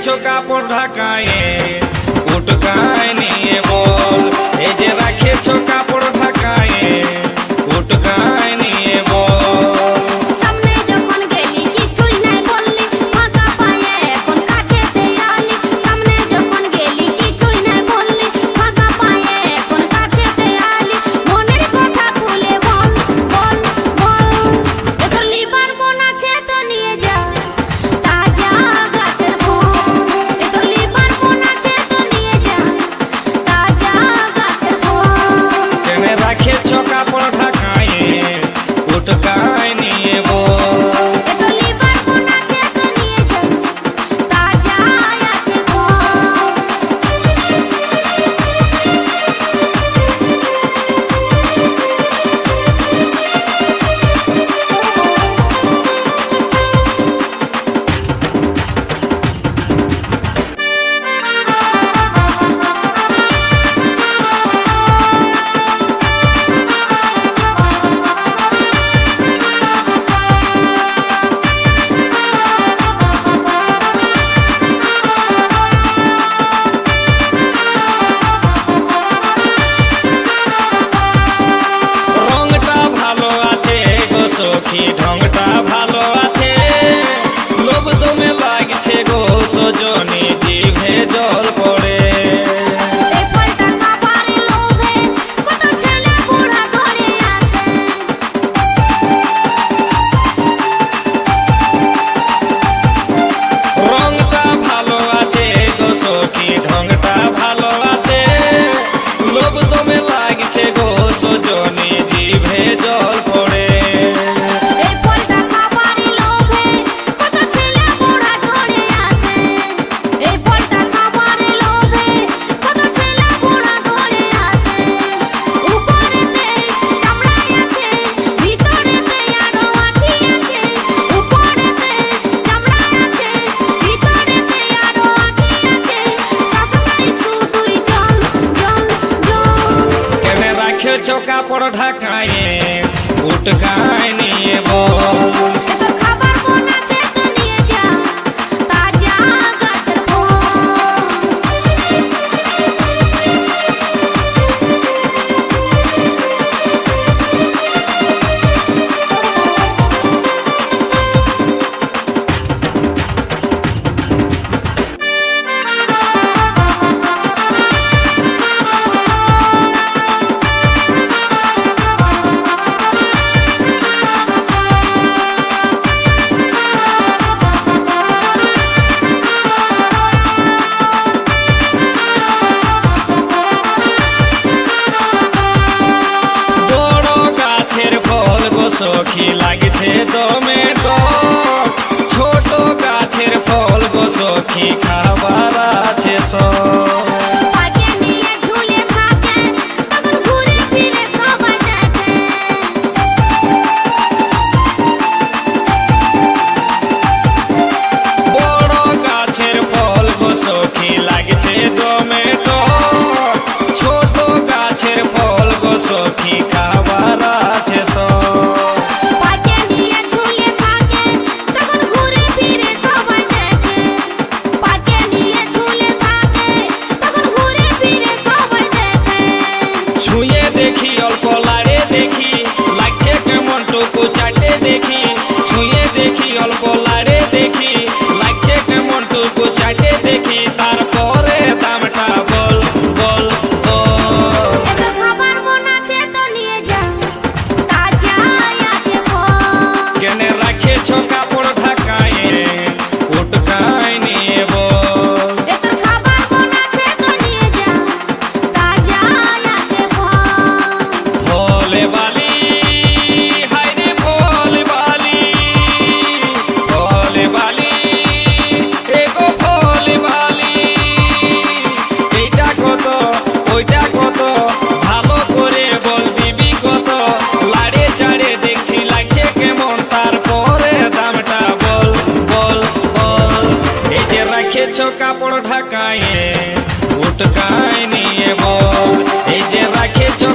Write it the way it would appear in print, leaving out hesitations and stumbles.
রেখেছো কাপড় ঢাকায়ে উটকায় নিয়ে বল এই যে রেখেছো কাপড় ঢাকায়ে উটকায় নিয়ে বল সামনে যখন গেলি কিছুই নাই বললি ফাঁকা পায়ে এখন কাছেতে আলি সামনে যখন গেলি কিছুই নাই বললি ফাঁকা পায়ে এখন কাছেতে আলি মনের কথা খুলে বল বল বল তোর লিবার মন আছে তো নিয়ে যা তাজা গাছের ফল তোর লিবার মন আছে তো নিয়ে যা তাজা গাছের ফল কেনে রেখেছো কাপড় ঢাকায়ে উটকায় নিয়ে বল তোর লিবার মন আছে তো নিয়ে যা তাজা আছে ফল রংটা ভালো আছে গো সখী ঢংটা ভালো আছে লোভ দমে লাগছে গো সজনী জিভে জল পড়ে এই ফলটা খাবারে লোভে কত ছেলে বুড়া ধরে আছে রংটা ভালো আছে গো সখী ঢংটা ভালো আছে লোভ দমে লাগছে গো সজনী জিভে জল পড়ে এই ফলটা খাবারে লোভে কত ছেলে বুড়া ধরে আছে এই ফলটা খাবারে লোভে কত ছেলে বুড়া ধরে আছে উপরেতে চামড়াই আছে ভিতরেতে আরো আঠি আছে উপরেতে চামড়াই আছে ভিতরেতে আরো আঠি আছে শাসনাই শুধুই জল জল জল কেনে রাখেছো কাপড় ঢাকায়ে উটকায় নিয়ে বল তোর খাবার মন আছে তো নিয়ে যা তাজা গাছের ফল বড় গাছের ফল গো সখী লাগছে দমে ডর ছোট গাছের ফল গো সখী খাবার আছে সব পাকে নিয়ে ঝুলে থাকে তখন ঘুরে ফিরে সবাই দেখে বড় গাছের ফল গো সখী লাগছে দমে ডর ছোট গাছের ফল গো সখী খাবার আছে সব পাকে নিয়ে ঝুলে থাকে তখন ঘুরে ফিরে সবাই দেখে পাকে নিয়ে ঝুলে থাকে তখন ঘুরে ফিরে সবাই দেখে ছুঁয়ে দেখি অল্প লাড়ে দেখি লাগছে কেমন টুকু চাটে দেখি ছুঁয়ে দেখি অল্প লাড়ে দেখি লাগছে কেমন টুকু চাটে দেখি তারপরে দামটা বল বল বল তোর খাবার মন আছে তো নিয়ে যা তাজা আছে ফল কেনে রাখেছো কাপড় ঢাকায়ে উটকায় নিয়ে বল তোর খাবার মন আছে তো নিয়ে যা তাজা আছে ফল ভোলে বালি হায়রে ভোলে বালি ভোলে বালি এগো ভোলে বালি এইটা কত ওইটা কত ভালো করে বল দিবি কত লাড়ে চাড়ে দেখছি লাগছে কেমন তারপরে দামটা বল বল বল এই যে রেখেছো কাপড় ঢাকায়ে উটকায় নিয়ে বল এই যে রেখেছো